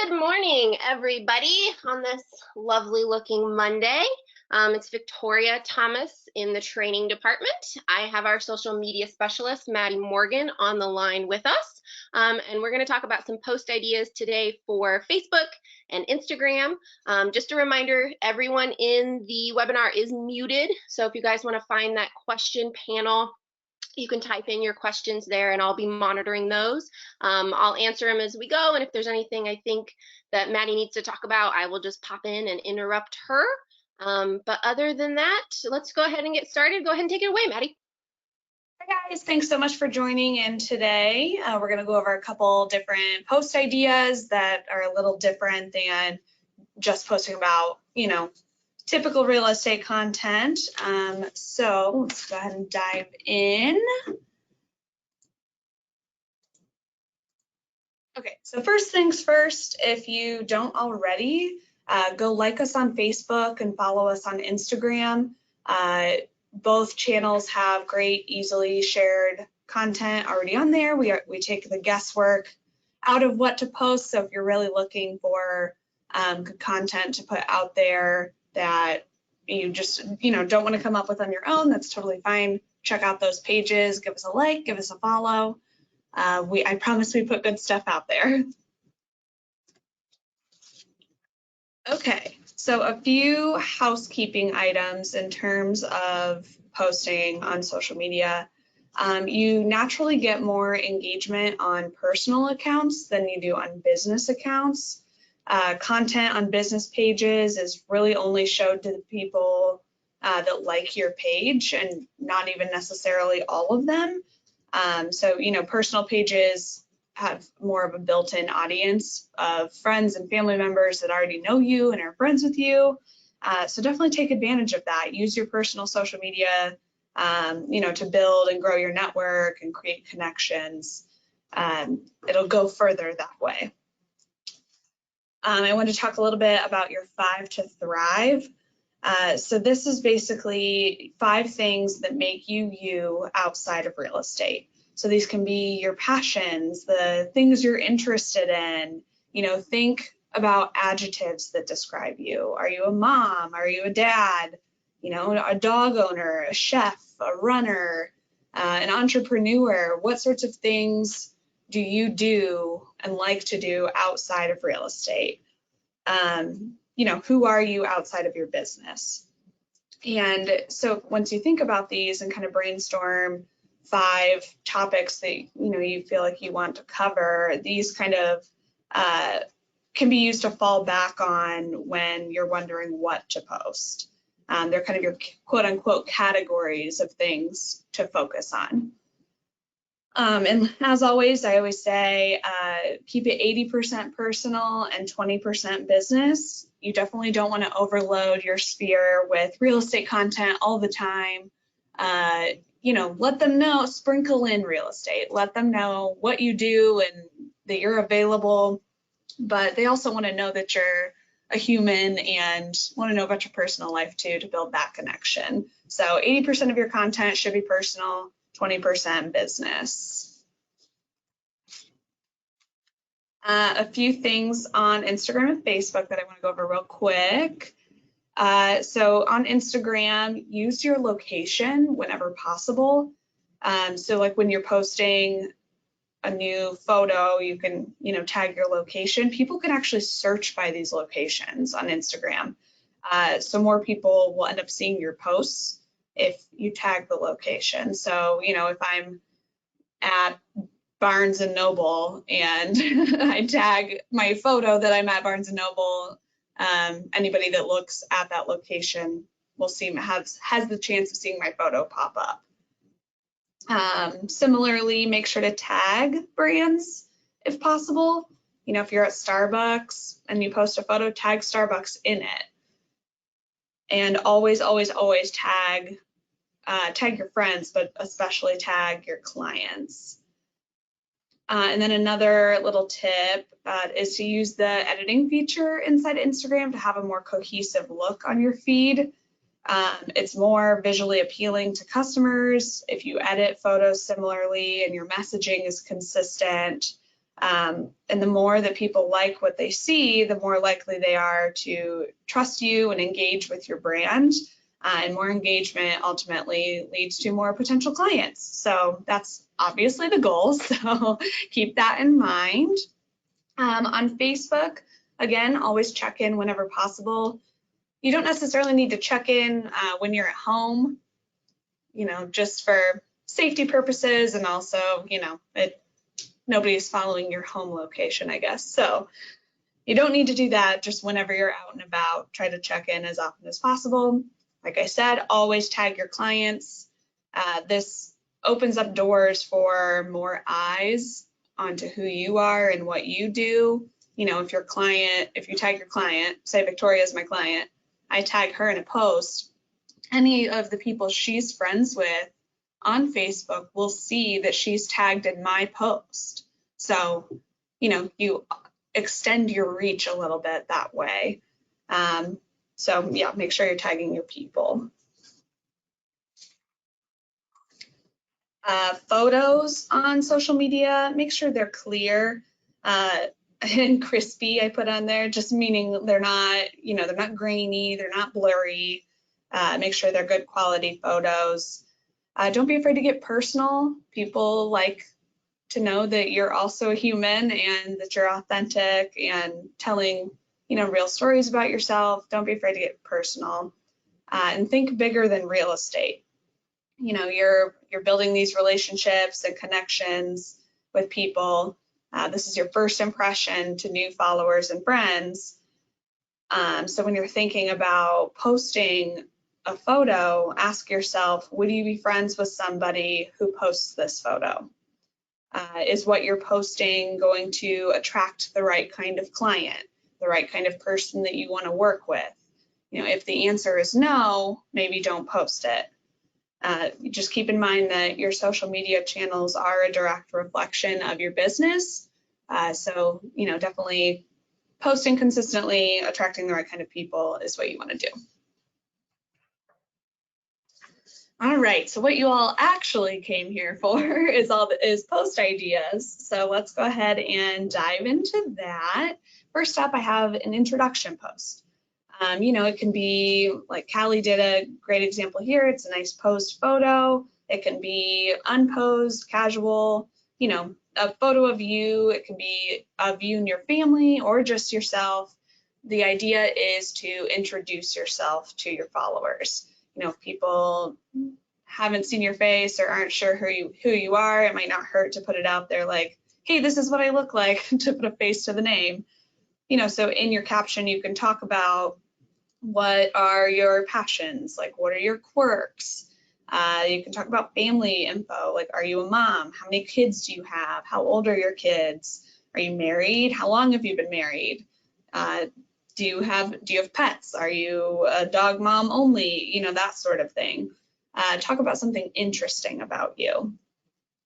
Good morning, everybody, on this lovely looking Monday. It's Victoria Thomas in the training department. I have our social media specialist, Maddie Morgan, on the line with us. And we're going to talk about some post ideas today for Facebook and Instagram. Just a reminder, everyone in the webinar is muted. So if you guys want to find that question panel, you can type in your questions there and I'll be monitoring those. I'll answer them as we go, and if there's anything I think that Maddie needs to talk about, I will just pop in and interrupt her. But other than that, let's go ahead and get started. Go ahead and take it away, Maddie. Hi guys, thanks so much for joining in today. We're going to go over a couple different post ideas that are a little different than just posting about, typical real estate content. So let's go ahead and dive in. Okay, so first things first, if you don't already, go like us on Facebook and follow us on Instagram. Both channels have great, easily shared content already on there. We take the guesswork out of what to post. So if you're really looking for good content to put out there that you just don't want to come up with on your own, that's totally fine. Check out those pages, give us a like, give us a follow. I promise we put good stuff out there. Okay, so a few housekeeping items in terms of posting on social media. You naturally get more engagement on personal accounts than you do on business accounts. Content on business pages is really only showed to the people that like your page, and not even necessarily all of them. So personal pages have more of a built-in audience of friends and family members that already know you and are friends with you. So definitely take advantage of that. Use your personal social media, to build and grow your network and create connections. It'll go further that way. I want to talk a little bit about your 5 to Thrive. So this is basically 5 things that make you outside of real estate. So these can be your passions, the things you're interested in. Think about adjectives that describe you. Are you a mom? Are you a dad? A dog owner, a chef, a runner, an entrepreneur? What sorts of things do you do and like to do outside of real estate? Who are you outside of your business? And so once you think about these and kind of brainstorm 5 topics that you feel like you want to cover, these kind of can be used to fall back on when you're wondering what to post. They're kind of your quote unquote categories of things to focus on. And as always, I always say, keep it 80% personal and 20% business. You definitely don't want to overload your sphere with real estate content all the time. Let them know, sprinkle in real estate, let them know what you do and that you're available, but they also want to know that you're a human and want to know about your personal life too, to build that connection. So 80% of your content should be personal, 20% business. A few things on Instagram and Facebook that I want to go over real quick. So on Instagram, use your location whenever possible. So like when you're posting a new photo, you can, tag your location. People can actually search by these locations on Instagram. So more people will end up seeing your posts if you tag the location. So, if I'm at Barnes and Noble and I tag my photo that I'm at Barnes and Noble, anybody that looks at that location will has the chance of seeing my photo pop up. Similarly, make sure to tag brands if possible. If you're at Starbucks and you post a photo, tag Starbucks in it. And always, always, always tag your friends, but especially tag your clients. And then another little tip is to use the editing feature inside Instagram to have a more cohesive look on your feed. It's more visually appealing to customers if you edit photos similarly and your messaging is consistent. And the more that people like what they see, the more likely they are to trust you and engage with your brand. And more engagement ultimately leads to more potential clients. So that's obviously the goal. So keep that in mind. On Facebook, again, always check in whenever possible. You don't necessarily need to check in when you're at home, just for safety purposes, and also, nobody's following your home location, I guess. So you don't need to do that. Just whenever you're out and about, try to check in as often as possible. Like I said, always tag your clients. This opens up doors for more eyes onto who you are and what you do. If you tag your client, say Victoria is my client, I tag her in a post, any of the people she's friends with on Facebook will see that she's tagged in my post. So, you extend your reach a little bit that way. So yeah, make sure you're tagging your people. Photos on social media, make sure they're clear and crispy. I put on there, just meaning they're not grainy, they're not blurry. Make sure they're good quality photos. Don't be afraid to get personal. People like to know that you're also a human and that you're authentic and telling, real stories about yourself. Don't be afraid to get personal, and think bigger than real estate. You're building these relationships and connections with people. This is your first impression to new followers and friends. So when you're thinking about posting a photo, ask yourself, would you be friends with somebody who posts this photo? Is what you're posting going to attract the right kind of client, the right kind of person that you want to work with? If the answer is no, maybe don't post it. Just keep in mind that your social media channels are a direct reflection of your business. So, definitely posting consistently, attracting the right kind of people is what you want to do. All right, so what you all actually came here for is post ideas. So let's go ahead and dive into that. First up, I have an introduction post. It can be like Callie did a great example here. It's a nice posed photo. It can be unposed, casual, a photo of you. It can be of you and your family or just yourself. The idea is to introduce yourself to your followers. If people haven't seen your face or aren't sure who you are, it might not hurt to put it out there like, hey, this is what I look like, to put a face to the name. So in your caption, you can talk about what are your passions, like what are your quirks. You can talk about family info, like are you a mom? How many kids do you have? How old are your kids? Are you married? How long have you been married? Do you have pets? Are you a dog mom only? That sort of thing. Talk about something interesting about you.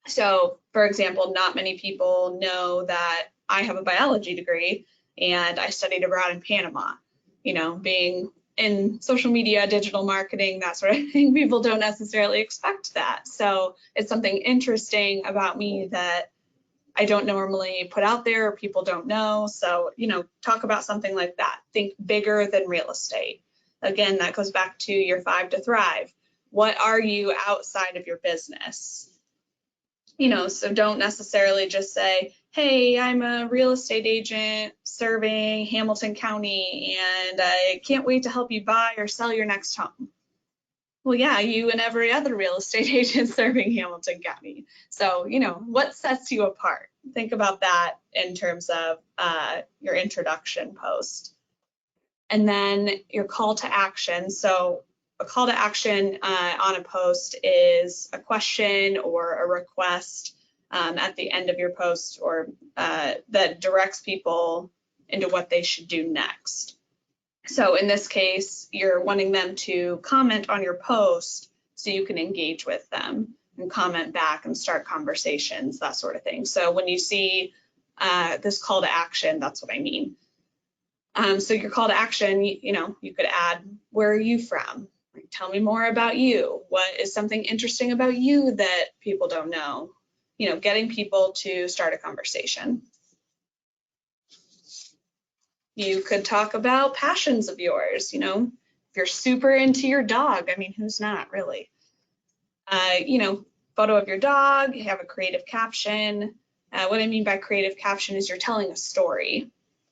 So, for example, not many people know that I have a biology degree and I studied abroad in Panama. Being in social media, digital marketing, that sort of thing, people don't necessarily expect that. So it's something interesting about me that I don't normally put out there, or people don't know. So, talk about something like that. Think bigger than real estate. Again, that goes back to your 5 to thrive. What are you outside of your business? So don't necessarily just say, hey, I'm a real estate agent serving Hamilton County and I can't wait to help you buy or sell your next home. Well, yeah, you and every other real estate agent serving Hamilton County. So, what sets you apart? Think about that in terms of your introduction post. And then your call to action. So a call to action on a post is a question or a request at the end of your post, or that directs people into what they should do next. So in this case, you're wanting them to comment on your post so you can engage with them and comment back and start conversations, that sort of thing. So when you see this call to action, that's what I mean. So your call to action, you could add, where are you from? Tell me more about you. What is something interesting about you that people don't know? Getting people to start a conversation. You could talk about passions of yours, you know, if you're super into your dog, I mean, who's not really? You know, photo of your dog, have a creative caption. What I mean by creative caption is you're telling a story,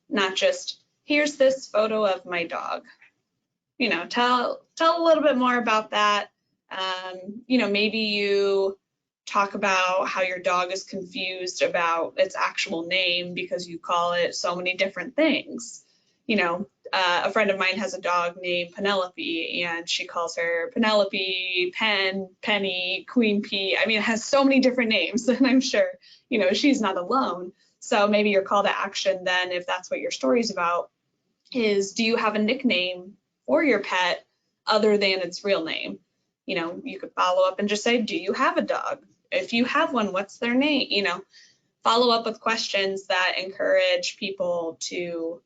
not just, here's this photo of my dog. You know, tell a little bit more about that. You know, maybe you talk about how your dog is confused about its actual name because you call it so many different things. You know, a friend of mine has a dog named Penelope, and she calls her Penelope, Pen, Penny, Queen Pea. I mean, it has so many different names, and I'm sure, you know, she's not alone. So maybe your call to action then, if that's what your story's about, is do you have a nickname for your pet other than its real name? You know, you could follow up and just say, do you have a dog? If you have one, what's their name? You know, follow up with questions that encourage people to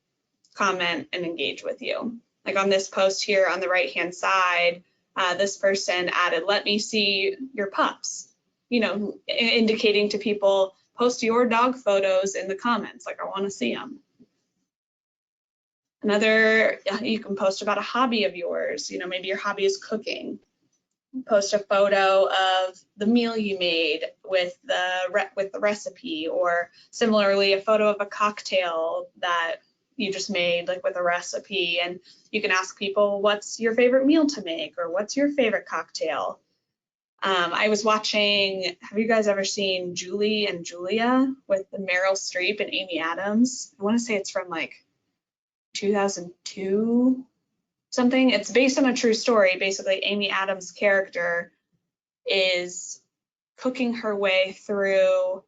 comment and engage with you. Like on this post here on the right-hand side, this person added, let me see your pups, you know, indicating to people, post your dog photos in the comments, like I want to see them. Another, you can post about a hobby of yours, you know, maybe your hobby is cooking. Post a photo of the meal you made with the recipe, or similarly a photo of a cocktail that you just made, like with a recipe, and you can ask people, what's your favorite meal to make, or what's your favorite cocktail? I was watching, have you guys ever seen Julie and Julia with the Meryl Streep and Amy Adams? I want to say it's from like 2002 something. It's based on a true story. Basically, Amy Adams' character is cooking her way through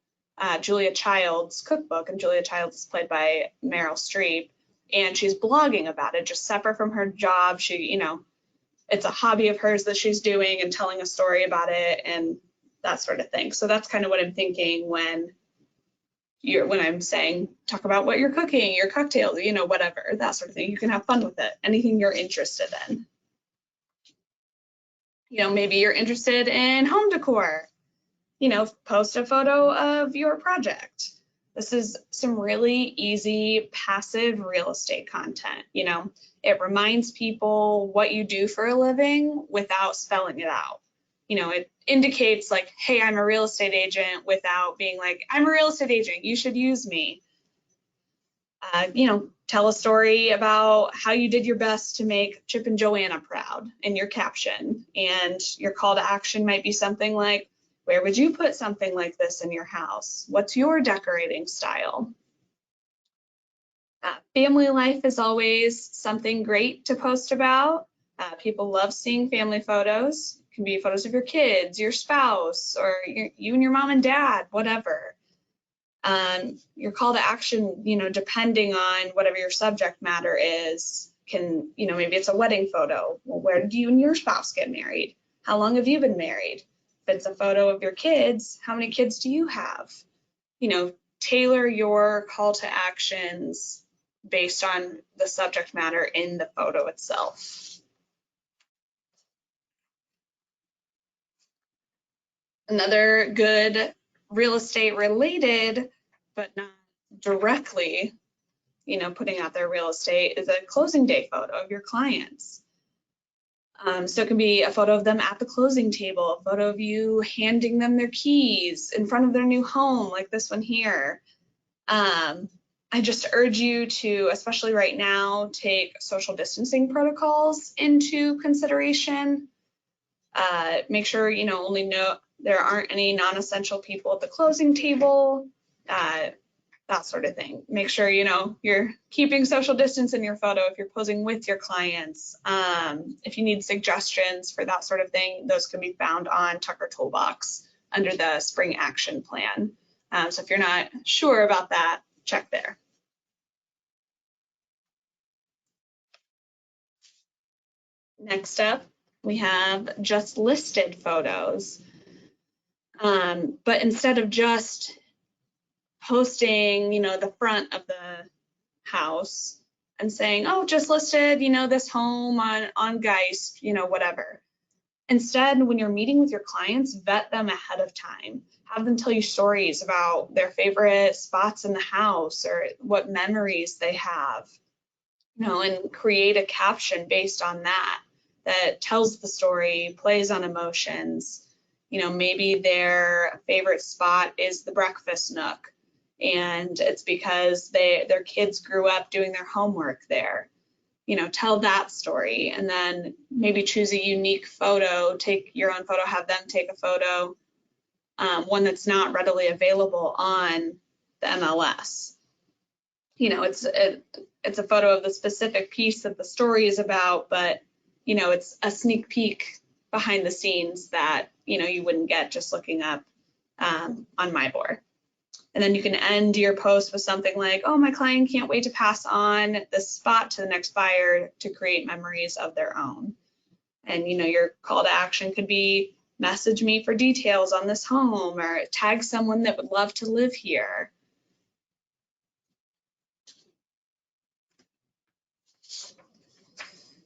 Julia Child's cookbook, and Julia Child is played by Meryl Streep, and she's blogging about it, just separate from her job. She, you know, it's a hobby of hers that she's doing and telling a story about it and that sort of thing. So that's kind of what I'm thinking when I'm saying, talk about what you're cooking, your cocktails, you know, whatever, that sort of thing. You can have fun with it, anything you're interested in. You know, maybe you're interested in home decor, you know, post a photo of your project. This is some really easy, passive real estate content, you know. It reminds people what you do for a living without spelling it out. You know, it indicates like, hey, I'm a real estate agent, without being like, I'm a real estate agent, you should use me. You know, tell a story about how you did your best to make Chip and Joanna proud in your caption. And your call to action might be something like, where would you put something like this in your house? What's your decorating style? Family life is always something great to post about. People love seeing family photos. It can be photos of your kids, your spouse, or you and your mom and dad, whatever. Your call to action, you know, depending on whatever your subject matter is, can, you know, maybe it's a wedding photo. Well, where did you and your spouse get married? How long have you been married? If it's a photo of your kids, how many kids do you have? You know, tailor your call to actions based on the subject matter in the photo itself. Another good real estate related, but not directly, you know, putting out their real estate, is a closing day photo of your clients. So it can be a photo of them at the closing table, a photo of you handing them their keys in front of their new home, like this one here. I just urge you to, especially right now, take social distancing protocols into consideration. Make sure, you know, there aren't any non-essential people at the closing table, that sort of thing. Make sure, you know, you're keeping social distance in your photo if you're posing with your clients. If you need suggestions for that sort of thing, those can be found on Tucker Toolbox under the Spring Action Plan. So if you're not sure about that, check there. Next up, we have just listed photos. But instead of just posting, you know, the front of the house and saying, oh, just listed, you know, this home on Geist, you know, whatever. Instead, when you're meeting with your clients, vet them ahead of time. Have them tell you stories about their favorite spots in the house or what memories they have. and create a caption based on that tells the story, plays on emotions. Maybe their favorite spot is the breakfast nook, and it's because their kids grew up doing their homework there. Tell that story, and then maybe choose a unique photo, take your own photo, have them take a photo, one that's not readily available on the MLS. It's a photo of the specific piece that the story is about, but it's a sneak peek behind the scenes that you wouldn't get just looking up on MyBoard. And then you can end your post with something like, oh, my client can't wait to pass on this spot to the next buyer to create memories of their own. And your call to action could be, message me for details on this home, or tag someone that would love to live here.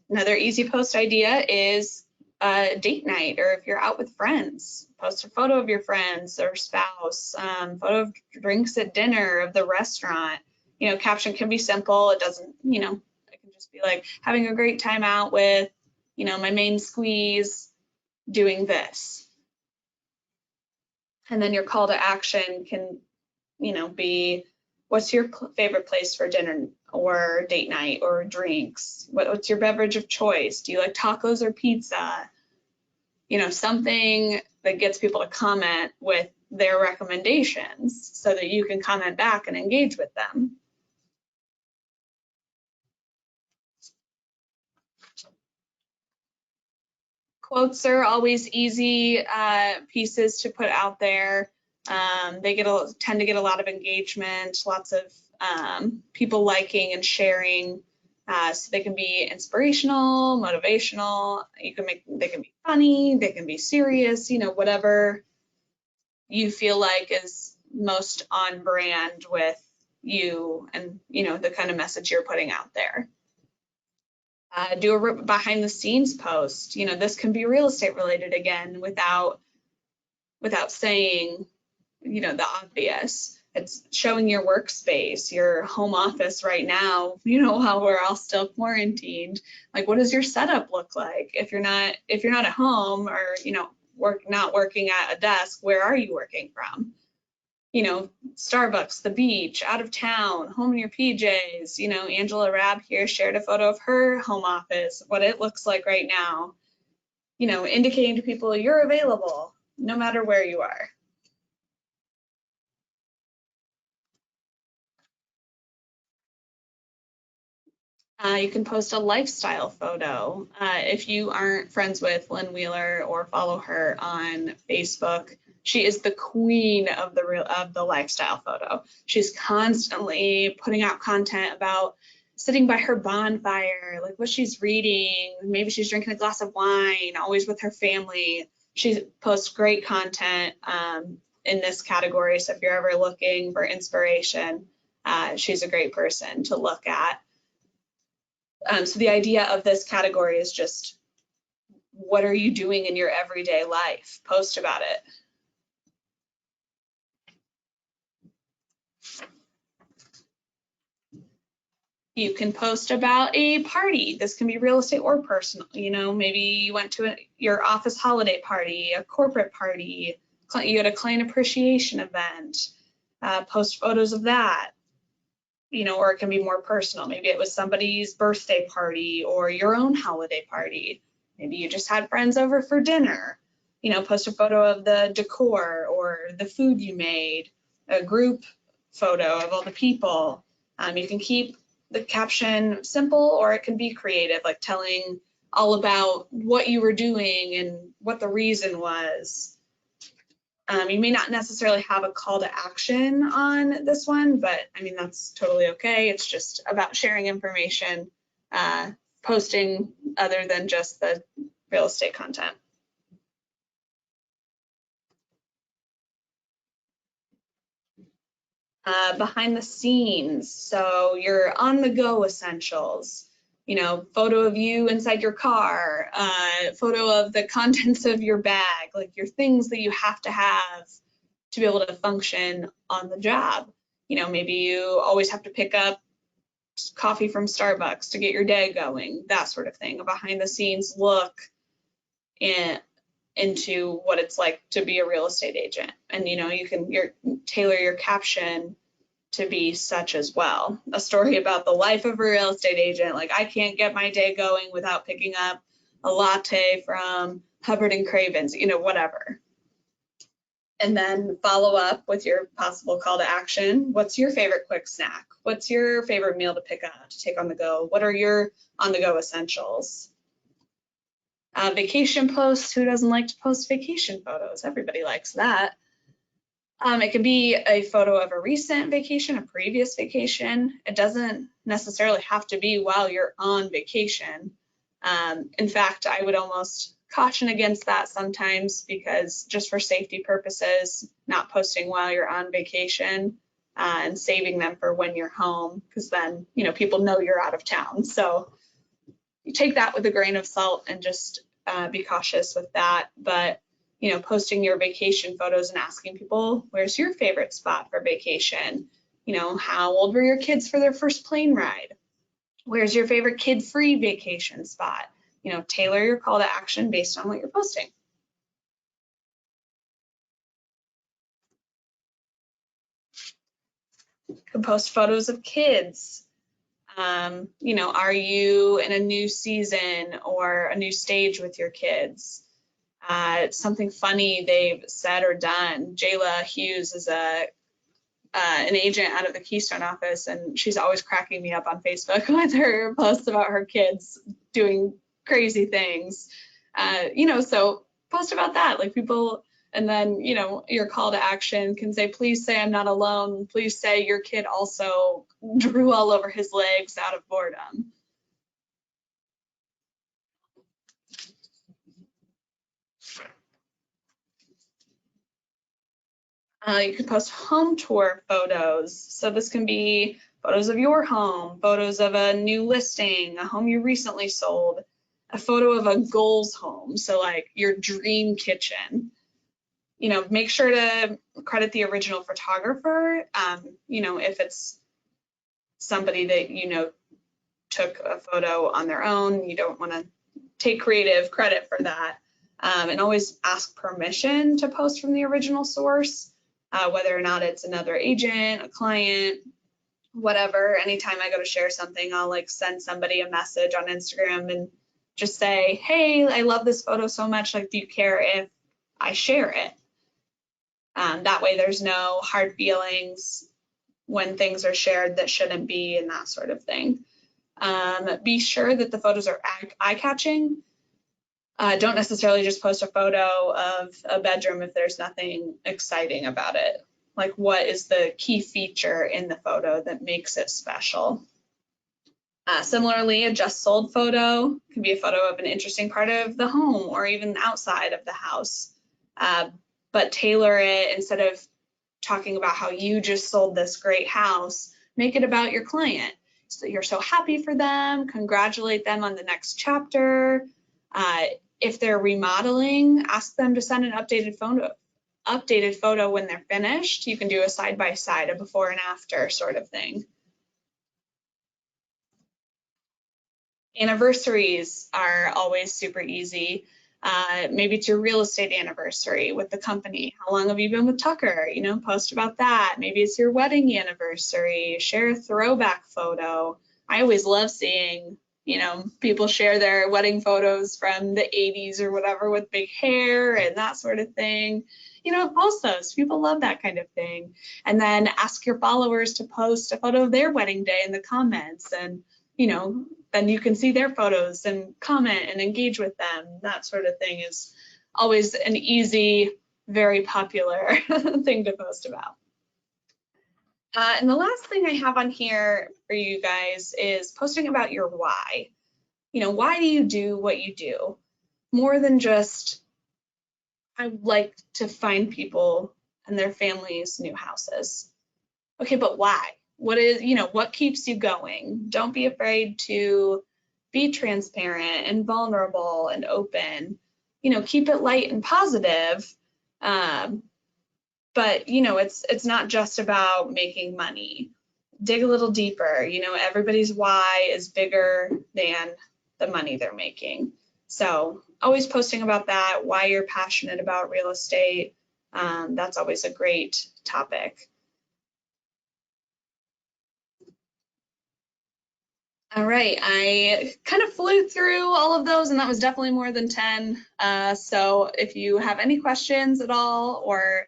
Another easy post idea is a date night, or if you're out with friends, post a photo of your friends or spouse, photo of drinks at dinner, of the restaurant. Caption can be simple. It doesn't, it can just be like, having a great time out with, my main squeeze, doing this. And then your call to action can, be, what's your favorite place for dinner or date night or drinks? What's your beverage of choice? Do you like tacos or pizza? Something that gets people to comment with their recommendations so that you can comment back and engage with them. Quotes are always easy pieces to put out there. They tend to get a lot of engagement, lots of people liking and sharing. So they can be inspirational, motivational. They can be funny, they can be serious. Whatever you feel like is most on brand with you and the kind of message you're putting out there. Do a behind the scenes post. This can be real estate related again, without saying the obvious. It's showing your workspace, your home office right now, while we're all still quarantined. Like, what does your setup look like? If you're not at home, or not working at a desk, where are you working from? Starbucks, the beach, out of town, home in your PJs. Angela Rabb here shared a photo of her home office, what it looks like right now, indicating to people you're available no matter where you are. You can post a lifestyle photo. If you aren't friends with Lynn Wheeler or follow her on Facebook, she is the queen of the lifestyle photo. She's constantly putting out content about sitting by her bonfire, like what she's reading. Maybe she's drinking a glass of wine, always with her family. She posts great content in this category. So if you're ever looking for inspiration, she's a great person to look at. So the idea of this category is just, what are you doing in your everyday life? Post about it. You can post about a party. This can be real estate or personal. Maybe you went to your office holiday party, a corporate party, you had a client appreciation event. Post photos of that. Or it can be more personal. Maybe it was somebody's birthday party or your own holiday party. Maybe you just had friends over for dinner. Post a photo of the decor or the food you made, a group photo of all the people. You can keep the caption simple, or it can be creative, like telling all about what you were doing and what the reason was. You may not necessarily have a call to action on this one, but that's totally okay. It's just about sharing information, posting other than just the real estate content. Behind the scenes, so your on the go essentials. Photo of you inside your car, photo of the contents of your bag, like your things that you have to be able to function on the job. Maybe you always have to pick up coffee from Starbucks to get your day going, that sort of thing. A behind the scenes look into what it's like to be a real estate agent. And you can tailor your caption to be such as well. A story about the life of a real estate agent, like I can't get my day going without picking up a latte from Hubbard and Craven's, whatever. And then follow up with your possible call to action. What's your favorite quick snack? What's your favorite meal to pick up, to take on the go? What are your on the go essentials? Vacation posts. Who doesn't like to post vacation photos? Everybody likes that. It can be a photo of a recent vacation, a previous vacation. It doesn't necessarily have to be while you're on vacation. In fact, I would almost caution against that sometimes, because just for safety purposes, not posting while you're on vacation and saving them for when you're home, because then, people know you're out of town. So you take that with a grain of salt and just be cautious with that. But posting your vacation photos and asking people, where's your favorite spot for vacation? How old were your kids for their first plane ride? Where's your favorite kid-free vacation spot? Tailor your call to action based on what you're posting. You can post photos of kids. Are you in a new season or a new stage with your kids? Something funny they've said or done. Jayla Hughes is an agent out of the Keystone office, and she's always cracking me up on Facebook with her posts about her kids doing crazy things. So post about that, like people, and then, your call to action can say, please say I'm not alone. Please say your kid also drew all over his legs out of boredom. You can post home tour photos. So this can be photos of your home, photos of a new listing, a home you recently sold, a photo of a goals home. So like your dream kitchen. Make sure to credit the original photographer. If it's somebody that took a photo on their own, you don't want to take creative credit for that. And always ask permission to post from the original source. Whether or not it's another agent, a client, whatever. Anytime I go to share something, I'll send somebody a message on Instagram and just say, hey, I love this photo so much. Do you care if I share it? That way there's no hard feelings when things are shared that shouldn't be, and that sort of thing. Be sure that the photos are eye-catching. Don't necessarily just post a photo of a bedroom if there's nothing exciting about it. What is the key feature in the photo that makes it special? Similarly, a just sold photo can be a photo of an interesting part of the home or even outside of the house. But tailor it. Instead of talking about how you just sold this great house, make it about your client. So you're so happy for them, congratulate them on the next chapter. If they're remodeling, ask them to send an updated photo when they're finished. You can do a side-by-side, a before and after sort of thing. Anniversaries are always super easy. Maybe it's your real estate anniversary with the company. How long have you been with Tucker? Post about that. Maybe it's your wedding anniversary. Share a throwback photo. I always love seeing people share their wedding photos from the 80s or whatever with big hair and that sort of thing. Post those. People love that kind of thing. And then ask your followers to post a photo of their wedding day in the comments, and then you can see their photos and comment and engage with them. That sort of thing is always an easy, very popular thing to post about. And the last thing I have on here for you guys is posting about your why. Why do you do what you do? More than just, I like to find people and their families new houses. Okay, but why? What keeps you going? Don't be afraid to be transparent and vulnerable and open. Keep it light and positive. But it's not just about making money. dig a little deeper. You know, everybody's why is bigger than the money they're making. So always posting about that, why you're passionate about real estate. That's always a great topic. All right, I kind of flew through all of those, and that was definitely more than 10. So if you have any questions at all, or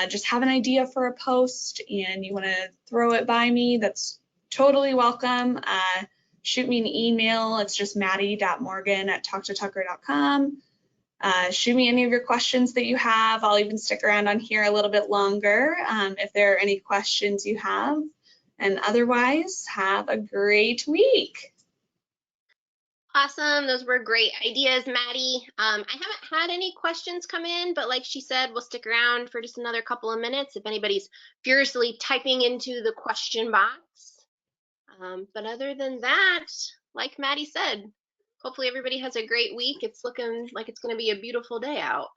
just have an idea for a post and you want to throw it by me, that's totally welcome. Shoot me an email. It's just maddie.morgan@talktotucker.com. Shoot me any of your questions that you have. I'll even stick around on here a little bit longer if there are any questions you have. And otherwise, have a great week. Awesome. Those were great ideas, Maddie. I haven't had any questions come in, but like she said, we'll stick around for just another couple of minutes if anybody's furiously typing into the question box. But other than that, like Maddie said, hopefully everybody has a great week. It's looking like it's going to be a beautiful day out.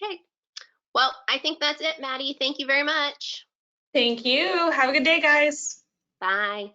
Okay. Well, I think that's it, Maddie. Thank you very much. Thank you. Have a good day, guys. Bye.